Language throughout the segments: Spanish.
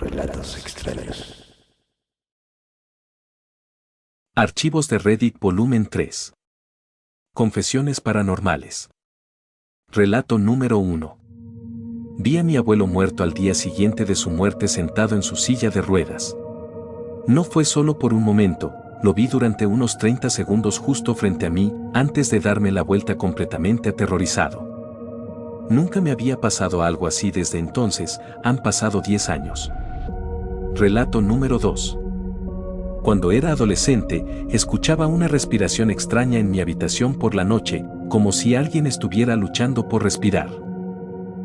Relatos extraños. Archivos de Reddit Volumen 3. Confesiones paranormales. Relato número 1. Vi a mi abuelo muerto al día siguiente de su muerte sentado en su silla de ruedas. No fue solo por un momento, lo vi durante unos 30 segundos justo frente a mí, antes de darme la vuelta completamente aterrorizado. Nunca me había pasado algo así desde entonces, han pasado 10 años. Relato número 2. Cuando era adolescente, escuchaba una respiración extraña en mi habitación por la noche, como si alguien estuviera luchando por respirar.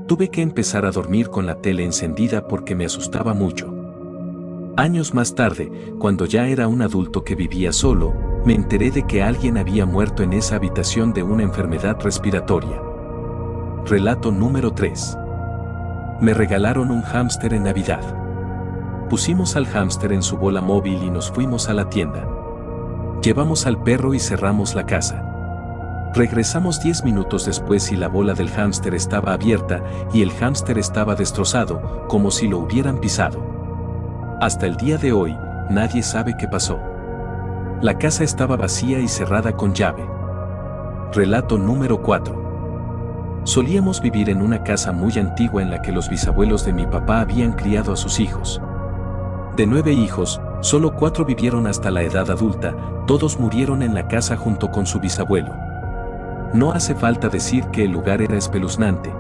Tuve que empezar a dormir con la tele encendida porque me asustaba mucho. Años más tarde, cuando ya era un adulto que vivía solo, me enteré de que alguien había muerto en esa habitación de una enfermedad respiratoria. Relato número 3. Me regalaron un hámster en Navidad. Pusimos al hámster en su bola móvil y nos fuimos a la tienda. Llevamos al perro y cerramos la casa. Regresamos 10 minutos después y la bola del hámster estaba abierta y el hámster estaba destrozado, como si lo hubieran pisado. Hasta el día de hoy, nadie sabe qué pasó. La casa estaba vacía y cerrada con llave. Relato número 4. Solíamos vivir en una casa muy antigua en la que los bisabuelos de mi papá habían criado a sus hijos. De 9 hijos, solo 4 vivieron hasta la edad adulta, todos murieron en la casa junto con su bisabuelo. No hace falta decir que el lugar era espeluznante.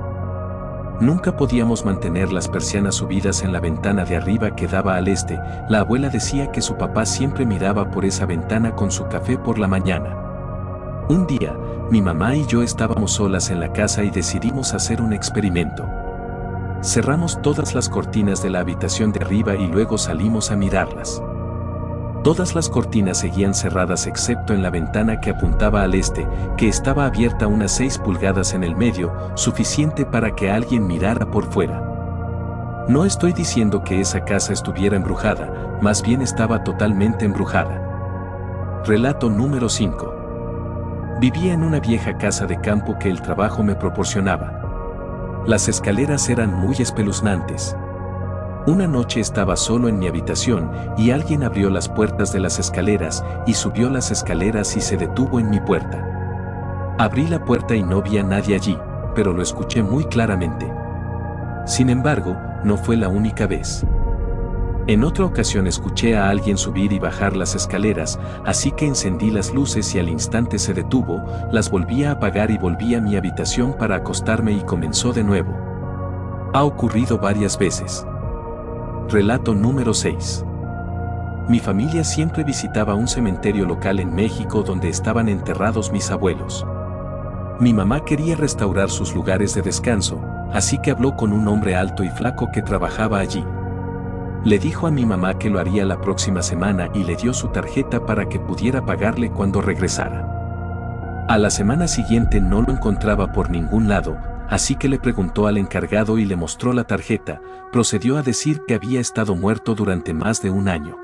Nunca podíamos mantener las persianas subidas en la ventana de arriba que daba al este. La abuela decía que su papá siempre miraba por esa ventana con su café por la mañana. Un día, mi mamá y yo estábamos solas en la casa y decidimos hacer un experimento. Cerramos todas las cortinas de la habitación de arriba y luego salimos a mirarlas. Todas las cortinas seguían cerradas excepto en la ventana que apuntaba al este, que estaba abierta unas 6 pulgadas en el medio, suficiente para que alguien mirara por fuera. No estoy diciendo que esa casa estuviera embrujada, más bien estaba totalmente embrujada. Relato número 5. Vivía en una vieja casa de campo que el trabajo me proporcionaba. Las escaleras eran muy espeluznantes. Una noche estaba solo en mi habitación y alguien abrió las puertas de las escaleras y subió las escaleras y se detuvo en mi puerta. Abrí la puerta y no vi a nadie allí, pero lo escuché muy claramente. Sin embargo, no fue la única vez. En otra ocasión escuché a alguien subir y bajar las escaleras, así que encendí las luces y al instante se detuvo, las volví a apagar y volví a mi habitación para acostarme y comenzó de nuevo. Ha ocurrido varias veces. Relato número 6. Mi familia siempre visitaba un cementerio local en México donde estaban enterrados mis abuelos. Mi mamá quería restaurar sus lugares de descanso, así que habló con un hombre alto y flaco que trabajaba allí. Le dijo a mi mamá que lo haría la próxima semana y le dio su tarjeta para que pudiera pagarle cuando regresara. A la semana siguiente no lo encontraba por ningún lado, así que le preguntó al encargado y le mostró la tarjeta. Procedió a decir que había estado muerto durante más de un año.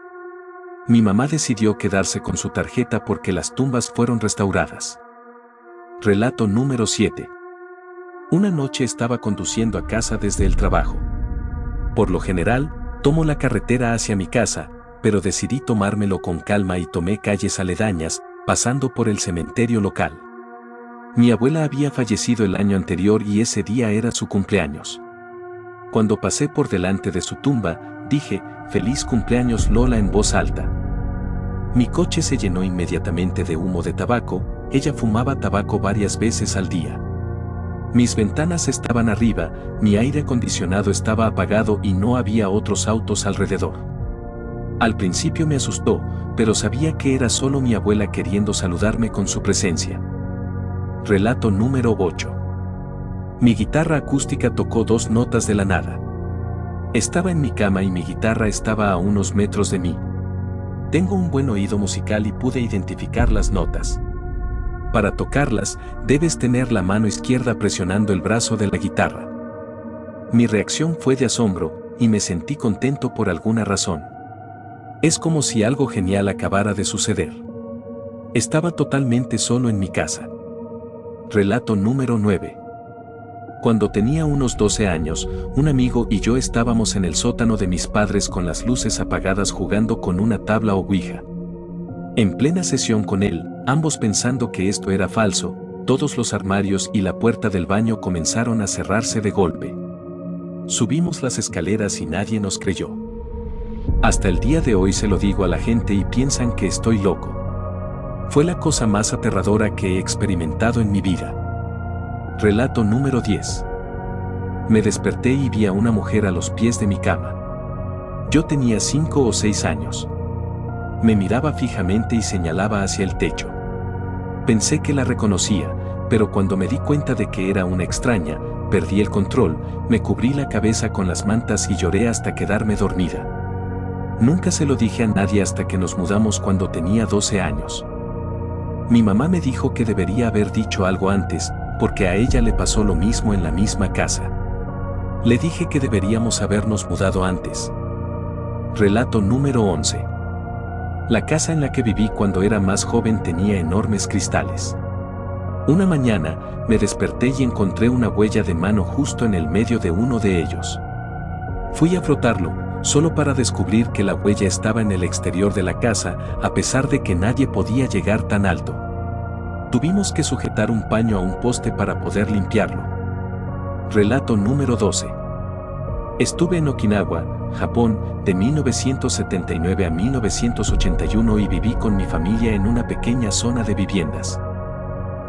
Mi mamá decidió quedarse con su tarjeta porque las tumbas fueron restauradas. Relato número 7. Una noche estaba conduciendo a casa desde el trabajo. Por lo general, tomo la carretera hacia mi casa, pero decidí tomármelo con calma y tomé calles aledañas, pasando por el cementerio local. Mi abuela había fallecido el año anterior y ese día era su cumpleaños. Cuando pasé por delante de su tumba, dije, «Feliz cumpleaños Lola» en voz alta. Mi coche se llenó inmediatamente de humo de tabaco. Ella fumaba tabaco varias veces al día. Mis ventanas estaban arriba, mi aire acondicionado estaba apagado y no había otros autos alrededor. Al principio me asustó, pero sabía que era solo mi abuela queriendo saludarme con su presencia. Relato número 8. Mi guitarra acústica tocó 2 notas de la nada. Estaba en mi cama y mi guitarra estaba a unos metros de mí. Tengo un buen oído musical y pude identificar las notas. Para tocarlas, debes tener la mano izquierda presionando el brazo de la guitarra. Mi reacción fue de asombro, y me sentí contento por alguna razón. Es como si algo genial acabara de suceder. Estaba totalmente solo en mi casa. Relato número 9. Cuando tenía unos 12 años, un amigo y yo estábamos en el sótano de mis padres con las luces apagadas jugando con una tabla o ouija. En plena sesión con él, ambos pensando que esto era falso, todos los armarios y la puerta del baño comenzaron a cerrarse de golpe. Subimos las escaleras y nadie nos creyó. Hasta el día de hoy se lo digo a la gente y piensan que estoy loco. Fue la cosa más aterradora que he experimentado en mi vida. Relato número 10. Me desperté y vi a una mujer a los pies de mi cama. Yo tenía 5 o 6 años. Me miraba fijamente y señalaba hacia el techo. Pensé que la reconocía, pero cuando me di cuenta de que era una extraña, perdí el control, me cubrí la cabeza con las mantas y lloré hasta quedarme dormida. Nunca se lo dije a nadie hasta que nos mudamos cuando tenía 12 años. Mi mamá me dijo que debería haber dicho algo antes, porque a ella le pasó lo mismo en la misma casa. Le dije que deberíamos habernos mudado antes. Relato número 11. La casa en la que viví cuando era más joven tenía enormes cristales. Una mañana, me desperté y encontré una huella de mano justo en el medio de uno de ellos. Fui a frotarlo, solo para descubrir que la huella estaba en el exterior de la casa, a pesar de que nadie podía llegar tan alto. Tuvimos que sujetar un paño a un poste para poder limpiarlo. Relato número 12. Estuve en Okinawa, Japón, de 1979 a 1981 y viví con mi familia en una pequeña zona de viviendas.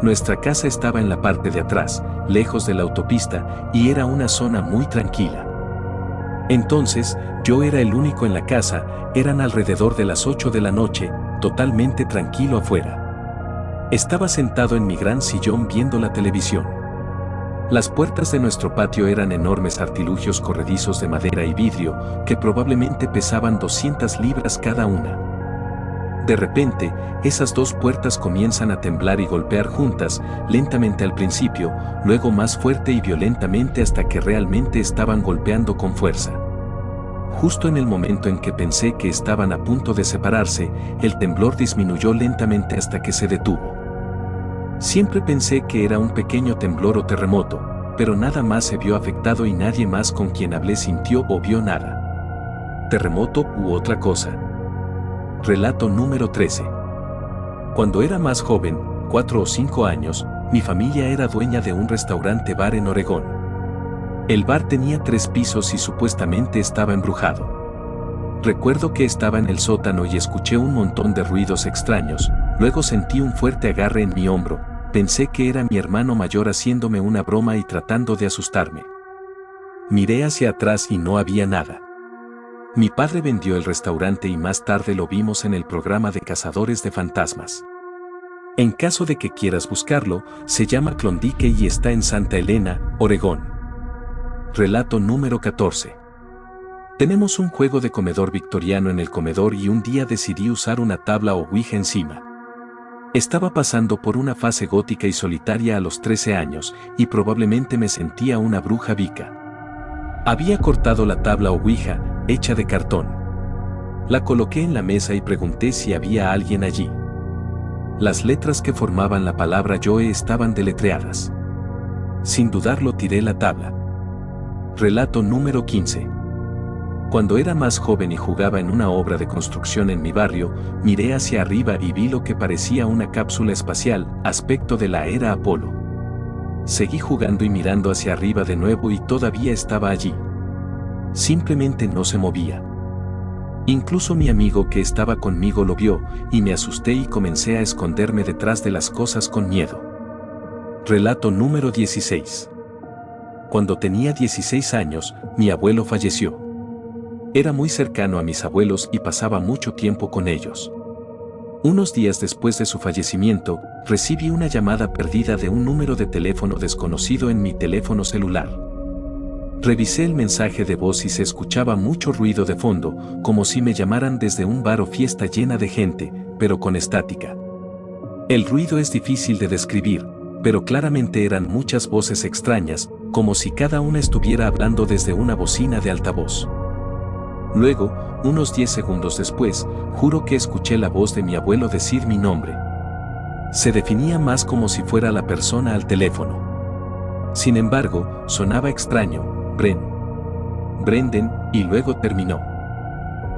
Nuestra casa estaba en la parte de atrás, lejos de la autopista, y era una zona muy tranquila. Entonces, yo era el único en la casa, eran alrededor de las 8 de la noche, totalmente tranquilo afuera. Estaba sentado en mi gran sillón viendo la televisión. Las puertas de nuestro patio eran enormes artilugios corredizos de madera y vidrio, que probablemente pesaban 200 libras cada una. De repente, esas dos puertas comienzan a temblar y golpear juntas, lentamente al principio, luego más fuerte y violentamente hasta que realmente estaban golpeando con fuerza. Justo en el momento en que pensé que estaban a punto de separarse, el temblor disminuyó lentamente hasta que se detuvo. Siempre pensé que era un pequeño temblor o terremoto, pero nada más se vio afectado y nadie más con quien hablé sintió o vio nada. ¿Terremoto u otra cosa? Relato número 13. Cuando era más joven, 4 o 5 años, mi familia era dueña de un restaurante-bar en Oregón. El bar tenía 3 pisos y supuestamente estaba embrujado. Recuerdo que estaba en el sótano y escuché un montón de ruidos extraños, luego sentí un fuerte agarre en mi hombro, pensé que era mi hermano mayor haciéndome una broma y tratando de asustarme. Miré hacia atrás y no había nada. Mi padre vendió el restaurante y más tarde lo vimos en el programa de Cazadores de Fantasmas. En caso de que quieras buscarlo, se llama Klondike y está en Santa Elena, Oregón. Relato número 14. Tenemos un juego de comedor victoriano en el comedor y un día decidí usar una tabla o ouija encima. Estaba pasando por una fase gótica y solitaria a los 13 años y probablemente me sentía una bruja Wicca. Había cortado la tabla o ouija, hecha de cartón. La coloqué en la mesa y pregunté si había alguien allí. Las letras que formaban la palabra Joe estaban deletreadas. Sin dudarlo tiré la tabla. Relato número 15. Cuando era más joven y jugaba en una obra de construcción en mi barrio, miré hacia arriba y vi lo que parecía una cápsula espacial, aspecto de la era Apolo. Seguí jugando y mirando hacia arriba de nuevo y todavía estaba allí. Simplemente no se movía. Incluso mi amigo que estaba conmigo lo vio, y me asusté y comencé a esconderme detrás de las cosas con miedo. Relato número 16. Cuando tenía 16 años, mi abuelo falleció. Era muy cercano a mis abuelos y pasaba mucho tiempo con ellos. Unos días después de su fallecimiento, recibí una llamada perdida de un número de teléfono desconocido en mi teléfono celular. Revisé el mensaje de voz y se escuchaba mucho ruido de fondo, como si me llamaran desde un bar o fiesta llena de gente, pero con estática. El ruido es difícil de describir, pero claramente eran muchas voces extrañas, como si cada una estuviera hablando desde una bocina de altavoz. Luego, unos 10 segundos después, juro que escuché la voz de mi abuelo decir mi nombre. Se definía más como si fuera la persona al teléfono. Sin embargo, sonaba extraño, Brendan, y luego terminó.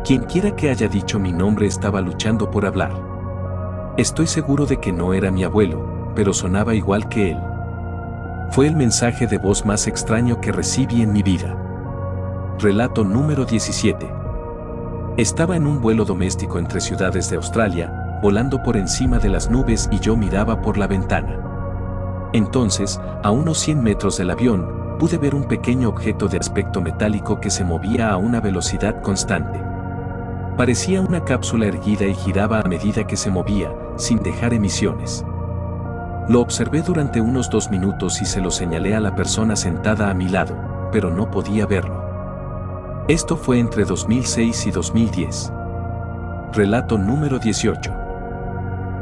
Quienquiera que haya dicho mi nombre estaba luchando por hablar. Estoy seguro de que no era mi abuelo, pero sonaba igual que él. Fue el mensaje de voz más extraño que recibí en mi vida. Relato número 17. Estaba en un vuelo doméstico entre ciudades de Australia, volando por encima de las nubes y yo miraba por la ventana. Entonces, a unos 100 metros del avión, pude ver un pequeño objeto de aspecto metálico que se movía a una velocidad constante. Parecía una cápsula erguida y giraba a medida que se movía, sin dejar emisiones. Lo observé durante unos 2 minutos y se lo señalé a la persona sentada a mi lado, pero no podía verlo. Esto fue entre 2006 y 2010. Relato número 18.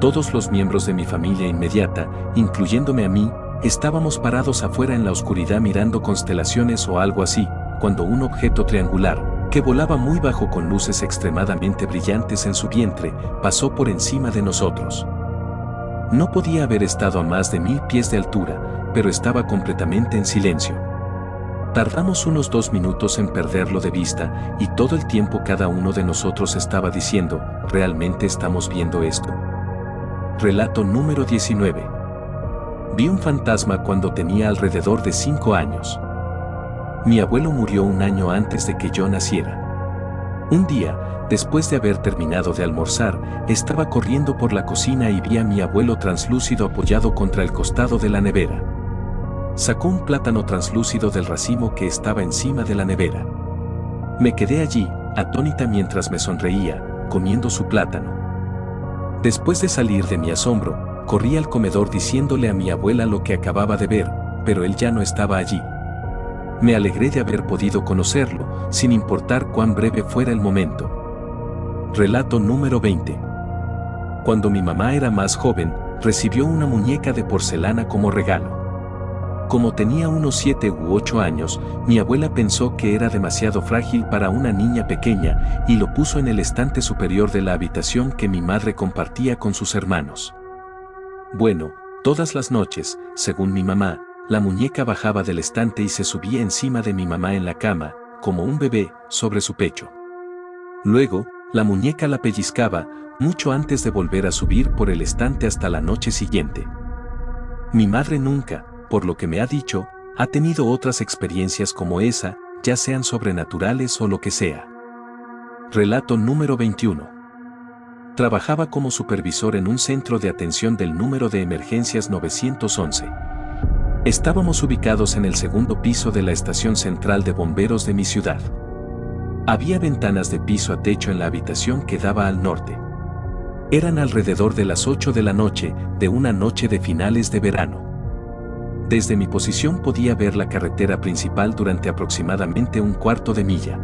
Todos los miembros de mi familia inmediata, incluyéndome a mí, estábamos parados afuera en la oscuridad mirando constelaciones o algo así, cuando un objeto triangular, que volaba muy bajo con luces extremadamente brillantes en su vientre, pasó por encima de nosotros. No podía haber estado a más de 1000 pies de altura, pero estaba completamente en silencio. Tardamos unos 2 minutos en perderlo de vista, y todo el tiempo cada uno de nosotros estaba diciendo, ¿realmente estamos viendo esto? Relato número 19. Vi un fantasma cuando tenía alrededor de 5 años. Mi abuelo murió un año antes de que yo naciera. Un día, después de haber terminado de almorzar, estaba corriendo por la cocina y vi a mi abuelo translúcido apoyado contra el costado de la nevera. Sacó un plátano translúcido del racimo que estaba encima de la nevera. Me quedé allí, atónita mientras me sonreía, comiendo su plátano. Después de salir de mi asombro, corrí al comedor diciéndole a mi abuela lo que acababa de ver, pero él ya no estaba allí. Me alegré de haber podido conocerlo, sin importar cuán breve fuera el momento. Relato número 20. Cuando mi mamá era más joven, recibió una muñeca de porcelana como regalo. Como tenía unos 7 u 8 años, mi abuela pensó que era demasiado frágil para una niña pequeña y lo puso en el estante superior de la habitación que mi madre compartía con sus hermanos. Bueno, todas las noches, según mi mamá, la muñeca bajaba del estante y se subía encima de mi mamá en la cama, como un bebé, sobre su pecho. Luego, la muñeca la pellizcaba, mucho antes de volver a subir por el estante hasta la noche siguiente. Mi madre nunca, por lo que me ha dicho, ha tenido otras experiencias como esa, ya sean sobrenaturales o lo que sea. Relato número 21. Trabajaba como supervisor en un centro de atención del número de emergencias 911. Estábamos ubicados en el segundo piso de la estación central de bomberos de mi ciudad. Había ventanas de piso a techo en la habitación que daba al norte. Eran alrededor de las 8 de la noche, de una noche de finales de verano. Desde mi posición podía ver la carretera principal durante aproximadamente un cuarto de milla.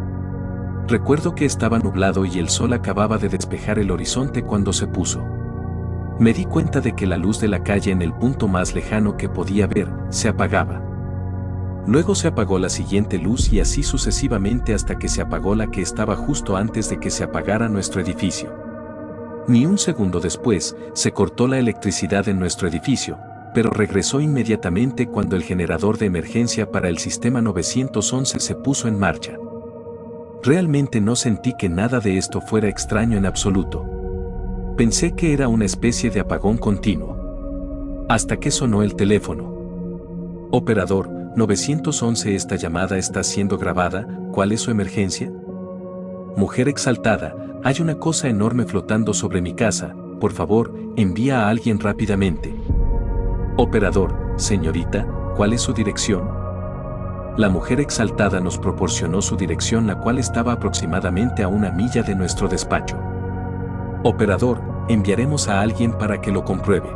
Recuerdo que estaba nublado y el sol acababa de despejar el horizonte cuando se puso. Me di cuenta de que la luz de la calle en el punto más lejano que podía ver se apagaba. Luego se apagó la siguiente luz y así sucesivamente hasta que se apagó la que estaba justo antes de que se apagara nuestro edificio. Ni un segundo después, se cortó la electricidad en nuestro edificio, pero regresó inmediatamente cuando el generador de emergencia para el sistema 911 se puso en marcha. Realmente no sentí que nada de esto fuera extraño en absoluto. Pensé que era una especie de apagón continuo. Hasta que sonó el teléfono. Operador, 911, esta llamada está siendo grabada, ¿cuál es su emergencia? Mujer exaltada, hay una cosa enorme flotando sobre mi casa, por favor, envía a alguien rápidamente. Operador, señorita, ¿cuál es su dirección? La mujer exaltada nos proporcionó su dirección, la cual estaba aproximadamente a 1 milla de nuestro despacho. Operador, enviaremos a alguien para que lo compruebe.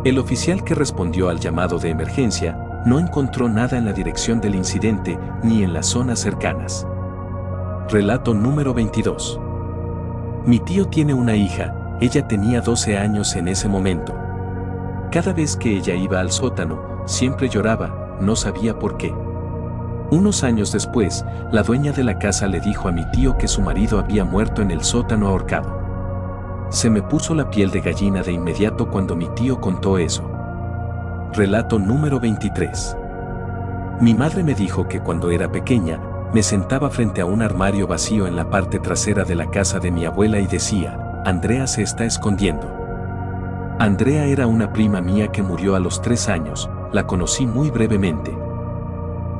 El oficial que respondió al llamado de emergencia no encontró nada en la dirección del incidente ni en las zonas cercanas. Relato número 22. Mi tío tiene una hija, ella tenía 12 años en ese momento. Cada vez que ella iba al sótano, siempre lloraba, no sabía por qué. Unos años después, la dueña de la casa le dijo a mi tío que su marido había muerto en el sótano ahorcado. Se me puso la piel de gallina de inmediato cuando mi tío contó eso. Relato número 23. Mi madre me dijo que cuando era pequeña, me sentaba frente a un armario vacío en la parte trasera de la casa de mi abuela y decía, Andrea se está escondiendo. Andrea era una prima mía que murió a los 3 años, la conocí muy brevemente.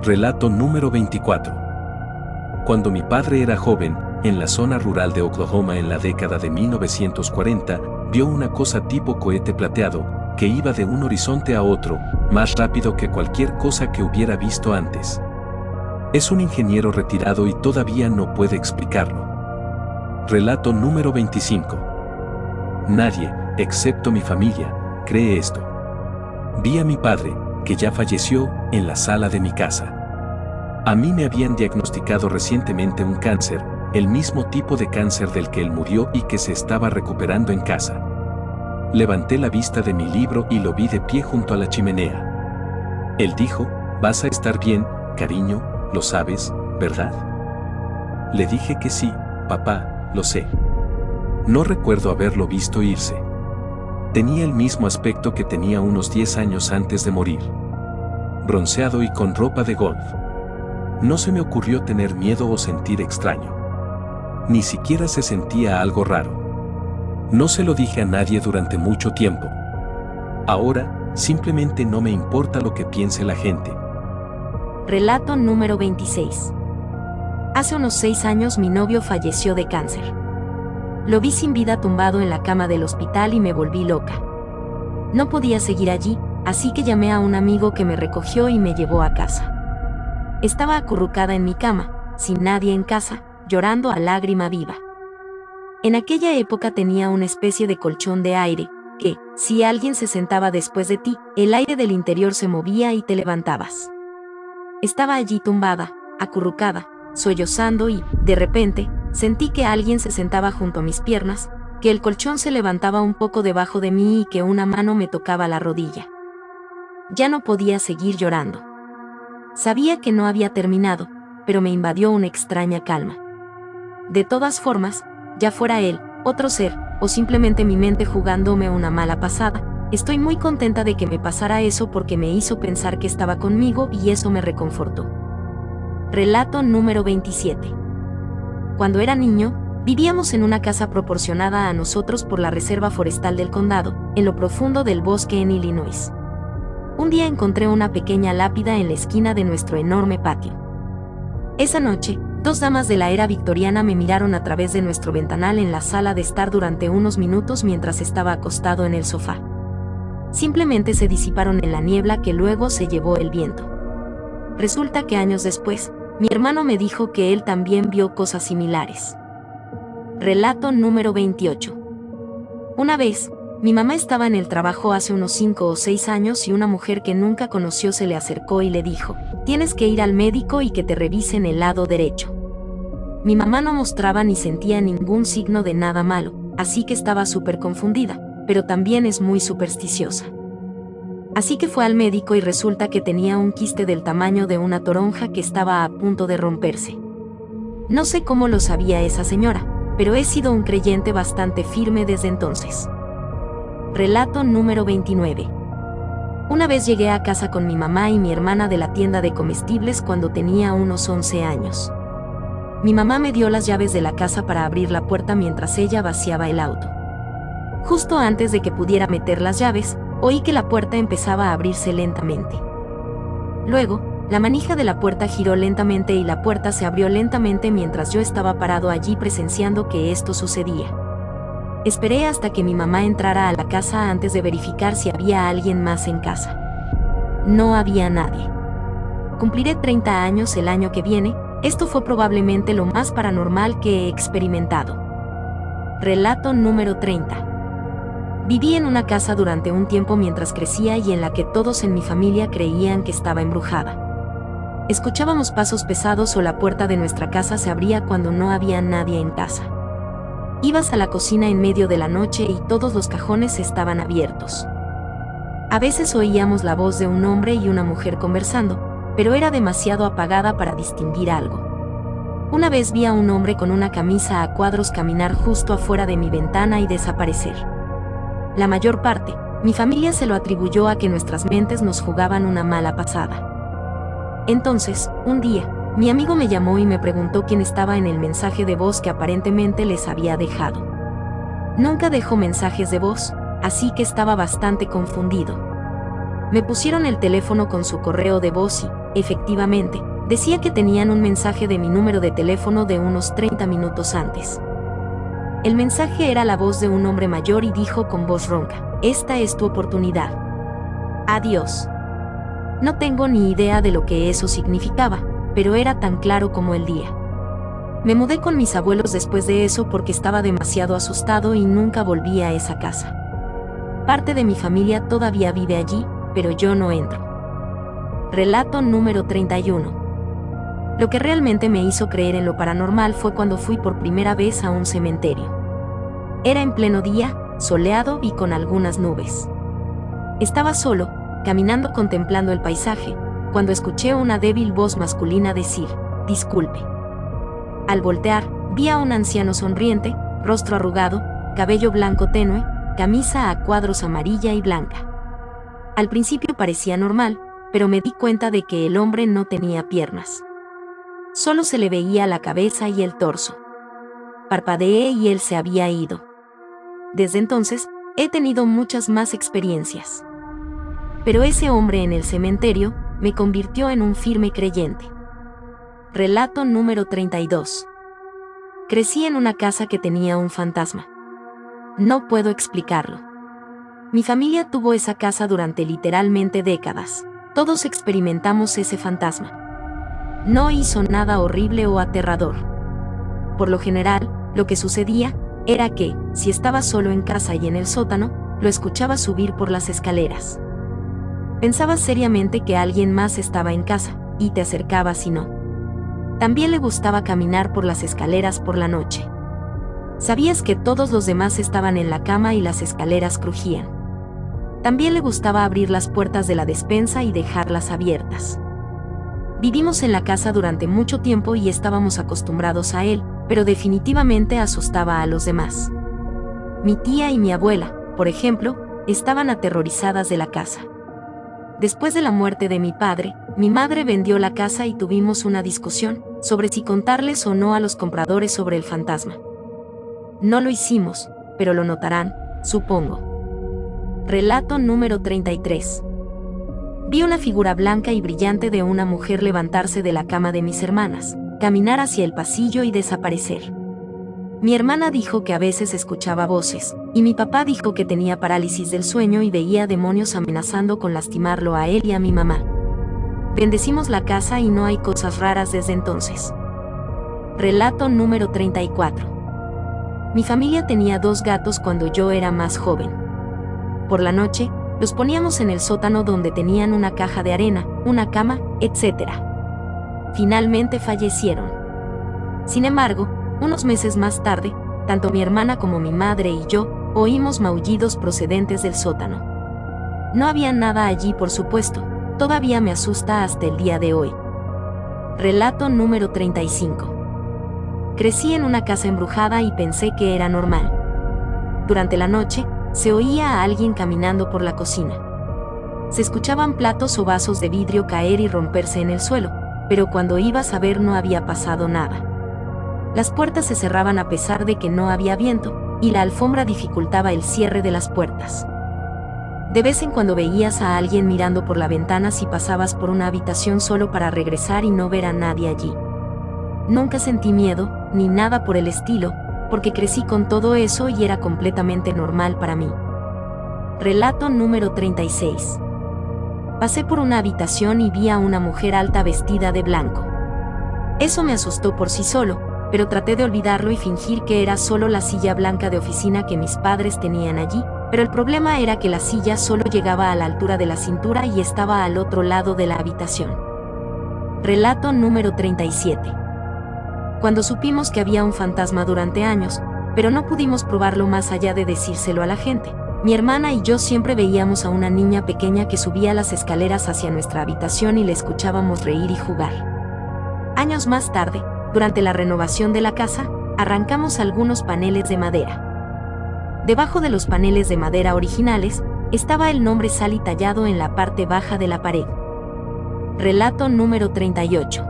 Relato número 24. Cuando mi padre era joven, en la zona rural de Oklahoma en la década de 1940, vio una cosa tipo cohete plateado, que iba de un horizonte a otro, más rápido que cualquier cosa que hubiera visto antes. Es un ingeniero retirado y todavía no puede explicarlo. Relato número 25. Nadie, excepto mi familia, cree esto. Vi a mi padre, que ya falleció, en la sala de mi casa. A mí me habían diagnosticado recientemente un cáncer, el mismo tipo de cáncer del que él murió y que se estaba recuperando en casa. Levanté la vista de mi libro y lo vi de pie junto a la chimenea. Él dijo, vas a estar bien, cariño, lo sabes, ¿verdad? Le dije que sí, papá, lo sé. No recuerdo haberlo visto irse. Tenía el mismo aspecto que tenía unos 10 años antes de morir. Bronceado y con ropa de golf. No se me ocurrió tener miedo o sentir extraño. Ni siquiera se sentía algo raro. No se lo dije a nadie durante mucho tiempo. Ahora, simplemente no me importa lo que piense la gente. Relato número 26. Hace unos 6 años mi novio falleció de cáncer. Lo vi sin vida tumbado en la cama del hospital y me volví loca. No podía seguir allí, así que llamé a un amigo que me recogió y me llevó a casa. Estaba acurrucada en mi cama, sin nadie en casa, llorando a lágrima viva. En aquella época tenía una especie de colchón de aire, que, si alguien se sentaba después de ti, el aire del interior se movía y te levantabas. Estaba allí tumbada, acurrucada, sollozando y, de repente, sentí que alguien se sentaba junto a mis piernas, que el colchón se levantaba un poco debajo de mí y que una mano me tocaba la rodilla. Ya no podía seguir llorando. Sabía que no había terminado, pero me invadió una extraña calma. De todas formas, ya fuera él, otro ser, o simplemente mi mente jugándome una mala pasada, estoy muy contenta de que me pasara eso porque me hizo pensar que estaba conmigo y eso me reconfortó. Relato número 27. Cuando era niño, vivíamos en una casa proporcionada a nosotros por la Reserva Forestal del Condado, en lo profundo del bosque en Illinois. Un día encontré una pequeña lápida en la esquina de nuestro enorme patio. Esa noche, 2 damas de la era victoriana me miraron a través de nuestro ventanal en la sala de estar durante unos minutos mientras estaba acostado en el sofá. Simplemente se disiparon en la niebla que luego se llevó el viento. Resulta que años después, mi hermano me dijo que él también vio cosas similares. Relato número 28. Una vez, mi mamá estaba en el trabajo hace unos 5 o 6 años y una mujer que nunca conoció se le acercó y le dijo, tienes que ir al médico y que te revisen el lado derecho. Mi mamá no mostraba ni sentía ningún signo de nada malo, así que estaba súper confundida, pero también es muy supersticiosa. Así que fue al médico y resulta que tenía un quiste del tamaño de una toronja que estaba a punto de romperse. No sé cómo lo sabía esa señora, pero he sido un creyente bastante firme desde entonces. Relato número 29. Una vez llegué a casa con mi mamá y mi hermana de la tienda de comestibles cuando tenía unos 11 años. Mi mamá me dio las llaves de la casa para abrir la puerta mientras ella vaciaba el auto. Justo antes de que pudiera meter las llaves, oí que la puerta empezaba a abrirse lentamente. Luego, la manija de la puerta giró lentamente y la puerta se abrió lentamente mientras yo estaba parado allí presenciando que esto sucedía. Esperé hasta que mi mamá entrara a la casa antes de verificar si había alguien más en casa. No había nadie. Cumpliré 30 años el año que viene, esto fue probablemente lo más paranormal que he experimentado. Relato número 30. Viví en una casa durante un tiempo mientras crecía y en la que todos en mi familia creían que estaba embrujada. Escuchábamos pasos pesados o la puerta de nuestra casa se abría cuando no había nadie en casa. Ibas a la cocina en medio de la noche y todos los cajones estaban abiertos. A veces oíamos la voz de un hombre y una mujer conversando, pero era demasiado apagada para distinguir algo. Una vez vi a un hombre con una camisa a cuadros caminar justo afuera de mi ventana y desaparecer. La mayor parte, mi familia se lo atribuyó a que nuestras mentes nos jugaban una mala pasada. Entonces, un día, mi amigo me llamó y me preguntó quién estaba en el mensaje de voz que aparentemente les había dejado. Nunca dejó mensajes de voz, así que estaba bastante confundido. Me pusieron el teléfono con su correo de voz y, efectivamente, decía que tenían un mensaje de mi número de teléfono de unos 30 minutos antes. El mensaje era la voz de un hombre mayor y dijo con voz ronca: "Esta es tu oportunidad. Adiós". No tengo ni idea de lo que eso significaba, pero era tan claro como el día. Me mudé con mis abuelos después de eso porque estaba demasiado asustado y nunca volví a esa casa. Parte de mi familia todavía vive allí, pero yo no entro. Relato número 31. Lo que realmente me hizo creer en lo paranormal fue cuando fui por primera vez a un cementerio. Era en pleno día, soleado y con algunas nubes. Estaba solo, caminando contemplando el paisaje, cuando escuché una débil voz masculina decir: "Disculpe". Al voltear, vi a un anciano sonriente, rostro arrugado, cabello blanco tenue, camisa a cuadros amarilla y blanca. Al principio parecía normal, pero me di cuenta de que el hombre no tenía piernas. Solo se le veía la cabeza y el torso. Parpadeé y él se había ido. Desde entonces, he tenido muchas más experiencias. Pero ese hombre en el cementerio me convirtió en un firme creyente. Relato número 32. Crecí en una casa que tenía un fantasma. No puedo explicarlo. Mi familia tuvo esa casa durante literalmente décadas. Todos experimentamos ese fantasma. No hizo nada horrible o aterrador. Por lo general, lo que sucedía era que, si estaba solo en casa y en el sótano, lo escuchaba subir por las escaleras. Pensabas seriamente que alguien más estaba en casa, y te acercabas y no. También le gustaba caminar por las escaleras por la noche. Sabías que todos los demás estaban en la cama y las escaleras crujían. También le gustaba abrir las puertas de la despensa y dejarlas abiertas. Vivimos en la casa durante mucho tiempo y estábamos acostumbrados a él, pero definitivamente asustaba a los demás. Mi tía y mi abuela, por ejemplo, estaban aterrorizadas de la casa. Después de la muerte de mi padre, mi madre vendió la casa y tuvimos una discusión sobre si contarles o no a los compradores sobre el fantasma. No lo hicimos, pero lo notarán, supongo. Relato número 33. Vi una figura blanca y brillante de una mujer levantarse de la cama de mis hermanas, caminar hacia el pasillo y desaparecer. Mi hermana dijo que a veces escuchaba voces, y mi papá dijo que tenía parálisis del sueño y veía demonios amenazando con lastimarlo a él y a mi mamá. Bendecimos la casa y no hay cosas raras desde entonces. Relato número 34. Mi familia tenía 2 gatos cuando yo era más joven. Por la noche, los poníamos en el sótano donde tenían una caja de arena, una cama, etc. Finalmente fallecieron. Sin embargo, unos meses más tarde, tanto mi hermana como mi madre y yo oímos maullidos procedentes del sótano. No había nada allí, por supuesto, todavía me asusta hasta el día de hoy. Relato número 35. Crecí en una casa embrujada y pensé que era normal. Durante la noche, se oía a alguien caminando por la cocina. Se escuchaban platos o vasos de vidrio caer y romperse en el suelo, pero cuando ibas a ver no había pasado nada. Las puertas se cerraban a pesar de que no había viento, y la alfombra dificultaba el cierre de las puertas. De vez en cuando veías a alguien mirando por la ventana si pasabas por una habitación solo para regresar y no ver a nadie allí. Nunca sentí miedo, ni nada por el estilo, porque crecí con todo eso y era completamente normal para mí. Relato número 36. Pasé por una habitación y vi a una mujer alta vestida de blanco. Eso me asustó por sí solo, pero traté de olvidarlo y fingir que era solo la silla blanca de oficina que mis padres tenían allí, pero el problema era que la silla solo llegaba a la altura de la cintura y estaba al otro lado de la habitación. Relato número 37. Cuando supimos que había un fantasma durante años, pero no pudimos probarlo más allá de decírselo a la gente, mi hermana y yo siempre veíamos a una niña pequeña que subía las escaleras hacia nuestra habitación y le escuchábamos reír y jugar. Años más tarde, durante la renovación de la casa, arrancamos algunos paneles de madera. Debajo de los paneles de madera originales, estaba el nombre Sally tallado en la parte baja de la pared. Relato número 38.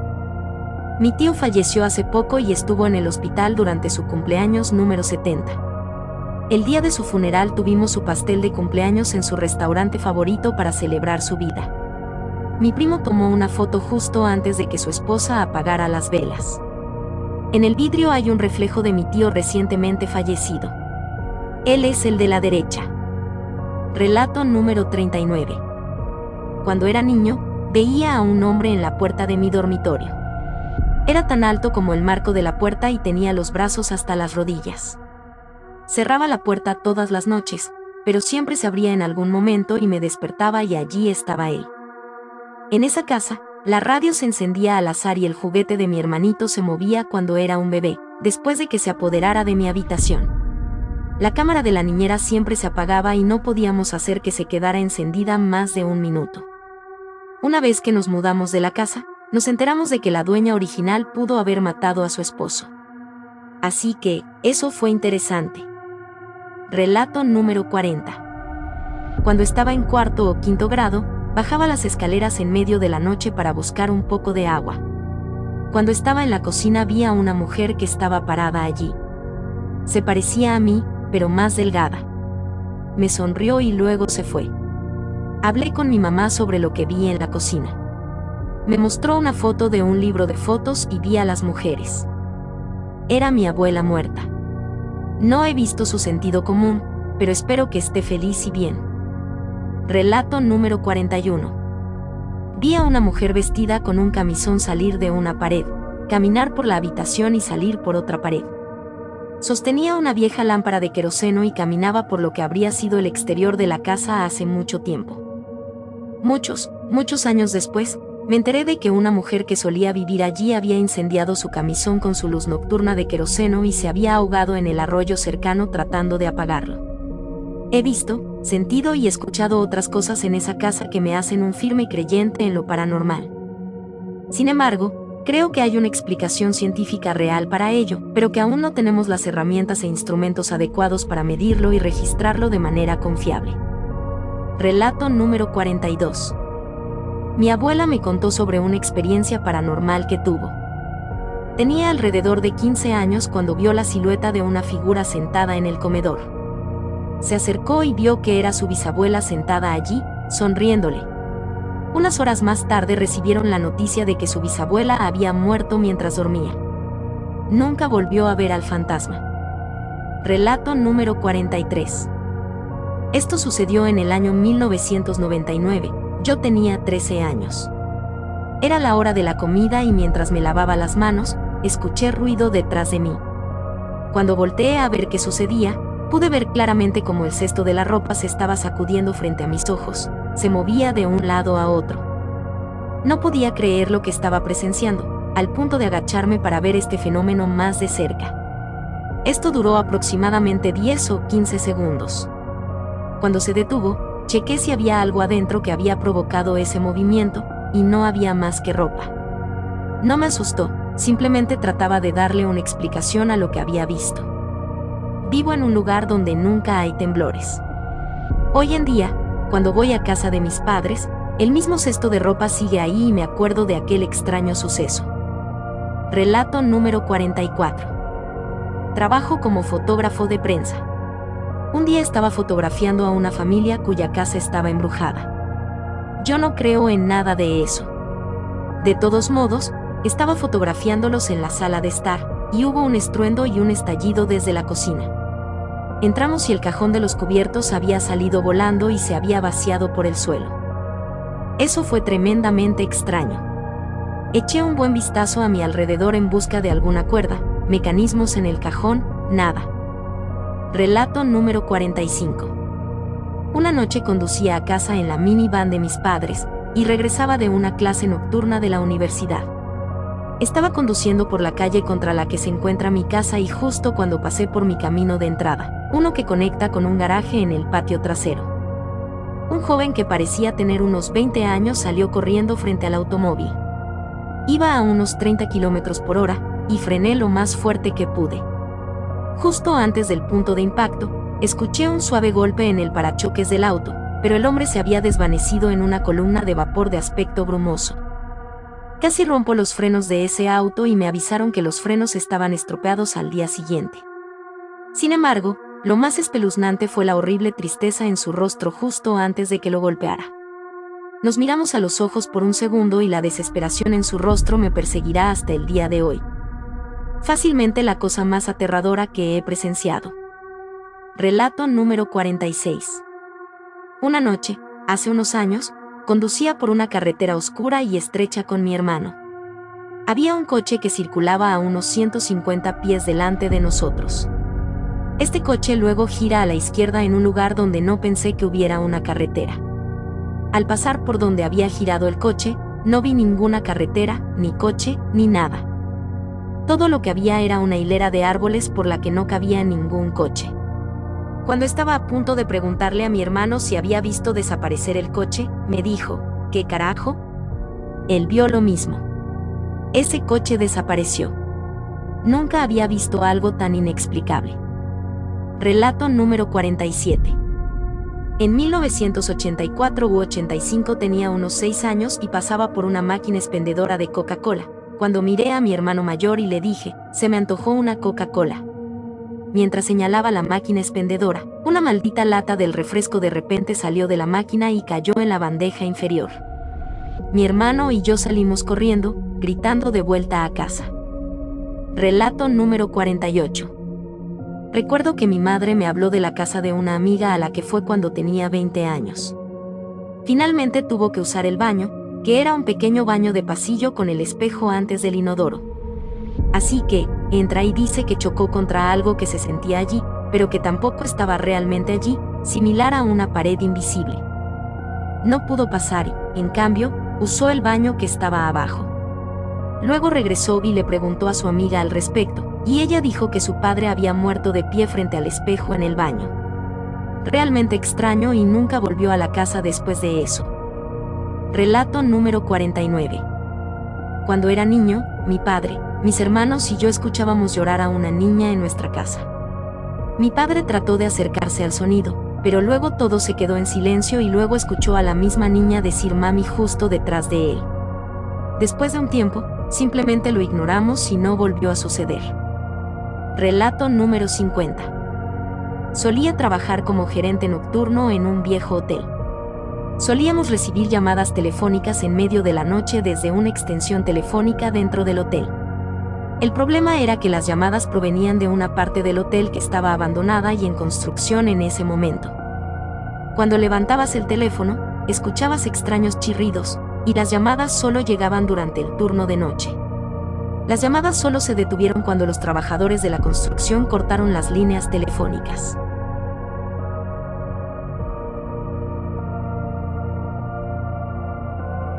Mi tío falleció hace poco y estuvo en el hospital durante su cumpleaños número 70. El día de su funeral tuvimos su pastel de cumpleaños en su restaurante favorito para celebrar su vida. Mi primo tomó una foto justo antes de que su esposa apagara las velas. En el vidrio hay un reflejo de mi tío recientemente fallecido. Él es el de la derecha. Relato número 39. Cuando era niño, veía a un hombre en la puerta de mi dormitorio. Era tan alto como el marco de la puerta y tenía los brazos hasta las rodillas. Cerraba la puerta todas las noches, pero siempre se abría en algún momento y me despertaba y allí estaba él. En esa casa, la radio se encendía al azar y el juguete de mi hermanito se movía cuando era un bebé, después de que se apoderara de mi habitación. La cámara de la niñera siempre se apagaba y no podíamos hacer que se quedara encendida más de un minuto. Una vez que nos mudamos de la casa, nos enteramos de que la dueña original pudo haber matado a su esposo. Así que, eso fue interesante. Relato número 40. Cuando estaba en cuarto o quinto grado, bajaba las escaleras en medio de la noche para buscar un poco de agua. Cuando estaba en la cocina vi a una mujer que estaba parada allí. Se parecía a mí, pero más delgada. Me sonrió y luego se fue. Hablé con mi mamá sobre lo que vi en la cocina. Me mostró una foto de un libro de fotos y vi a las mujeres. Era mi abuela muerta. No he visto su sentido común, pero espero que esté feliz y bien. Relato número 41. Vi a una mujer vestida con un camisón salir de una pared, caminar por la habitación y salir por otra pared. Sostenía una vieja lámpara de queroseno y caminaba por lo que habría sido el exterior de la casa hace mucho tiempo. Muchos años después, me enteré de que una mujer que solía vivir allí había incendiado su camisón con su luz nocturna de queroseno y se había ahogado en el arroyo cercano tratando de apagarlo. He visto, sentido y escuchado otras cosas en esa casa que me hacen un firme creyente en lo paranormal. Sin embargo, creo que hay una explicación científica real para ello, pero que aún no tenemos las herramientas e instrumentos adecuados para medirlo y registrarlo de manera confiable. Relato número 42. Mi abuela me contó sobre una experiencia paranormal que tuvo. Tenía alrededor de 15 años cuando vio la silueta de una figura sentada en el comedor. Se acercó y vio que era su bisabuela sentada allí, sonriéndole. Unas horas más tarde recibieron la noticia de que su bisabuela había muerto mientras dormía. Nunca volvió a ver al fantasma. Relato número 43. Esto sucedió en el año 1999, yo tenía 13 años. Era la hora de la comida y mientras me lavaba las manos, escuché ruido detrás de mí. Cuando volteé a ver qué sucedía, pude ver claramente cómo el cesto de la ropa se estaba sacudiendo frente a mis ojos, se movía de un lado a otro. No podía creer lo que estaba presenciando, al punto de agacharme para ver este fenómeno más de cerca. Esto duró aproximadamente 10 o 15 segundos. Cuando se detuvo, chequé si había algo adentro que había provocado ese movimiento, y no había más que ropa. No me asustó, simplemente trataba de darle una explicación a lo que había visto. Vivo en un lugar donde nunca hay temblores. Hoy en día, cuando voy a casa de mis padres, el mismo cesto de ropa sigue ahí y me acuerdo de aquel extraño suceso. Relato número 44. Trabajo como fotógrafo de prensa. Un día estaba fotografiando a una familia cuya casa estaba embrujada. Yo no creo en nada de eso. De todos modos, estaba fotografiándolos en la sala de estar, y hubo un estruendo y un estallido desde la cocina. Entramos y el cajón de los cubiertos había salido volando y se había vaciado por el suelo. Eso fue tremendamente extraño. Eché un buen vistazo a mi alrededor en busca de alguna cuerda, mecanismos en el cajón, nada. Relato número 45. Una noche conducía a casa en la minivan de mis padres, y regresaba de una clase nocturna de la universidad. Estaba conduciendo por la calle contra la que se encuentra mi casa y justo cuando pasé por mi camino de entrada, uno que conecta con un garaje en el patio trasero. Un joven que parecía tener unos 20 años salió corriendo frente al automóvil. Iba a unos 30 km por hora, y frené lo más fuerte que pude. Justo antes del punto de impacto, escuché un suave golpe en el parachoques del auto, pero el hombre se había desvanecido en una columna de vapor de aspecto brumoso. Casi rompo los frenos de ese auto y me avisaron que los frenos estaban estropeados al día siguiente. Sin embargo, lo más espeluznante fue la horrible tristeza en su rostro justo antes de que lo golpeara. Nos miramos a los ojos por un segundo y la desesperación en su rostro me perseguirá hasta el día de hoy. Fácilmente la cosa más aterradora que he presenciado. Relato número 46. Una noche, hace unos años, conducía por una carretera oscura y estrecha con mi hermano. Había un coche que circulaba a unos 150 pies delante de nosotros. Este coche luego gira a la izquierda en un lugar donde no pensé que hubiera una carretera. Al pasar por donde había girado el coche, no vi ninguna carretera, ni coche, ni nada. Todo lo que había era una hilera de árboles por la que no cabía ningún coche. Cuando estaba a punto de preguntarle a mi hermano si había visto desaparecer el coche, me dijo, ¿qué carajo? Él vio lo mismo. Ese coche desapareció. Nunca había visto algo tan inexplicable. Relato número 47. En 1984 u 85 tenía unos 6 años y pasaba por una máquina expendedora de Coca-Cola, cuando miré a mi hermano mayor y le dije, se me antojó una Coca-Cola. Mientras señalaba la máquina expendedora, una maldita lata del refresco de repente salió de la máquina y cayó en la bandeja inferior. Mi hermano y yo salimos corriendo, gritando de vuelta a casa. Relato número 48. Recuerdo que mi madre me habló de la casa de una amiga a la que fue cuando tenía 20 años. Finalmente tuvo que usar el baño, que era un pequeño baño de pasillo con el espejo antes del inodoro. Así que, entra y dice que chocó contra algo que se sentía allí, pero que tampoco estaba realmente allí, similar a una pared invisible. No pudo pasar y, en cambio, usó el baño que estaba abajo. Luego regresó y le preguntó a su amiga al respecto, y ella dijo que su padre había muerto de pie frente al espejo en el baño. Realmente extraño y nunca volvió a la casa después de eso. Relato número 49. Cuando era niño, mi padre, mis hermanos y yo escuchábamos llorar a una niña en nuestra casa. Mi padre trató de acercarse al sonido, pero luego todo se quedó en silencio y luego escuchó a la misma niña decir mami justo detrás de él. Después de un tiempo, simplemente lo ignoramos y no volvió a suceder. Relato número 50. Solía trabajar como gerente nocturno en un viejo hotel. Solíamos recibir llamadas telefónicas en medio de la noche desde una extensión telefónica dentro del hotel. El problema era que las llamadas provenían de una parte del hotel que estaba abandonada y en construcción en ese momento. Cuando levantabas el teléfono, escuchabas extraños chirridos, y las llamadas solo llegaban durante el turno de noche. Las llamadas solo se detuvieron cuando los trabajadores de la construcción cortaron las líneas telefónicas.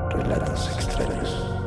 Relatos extraños.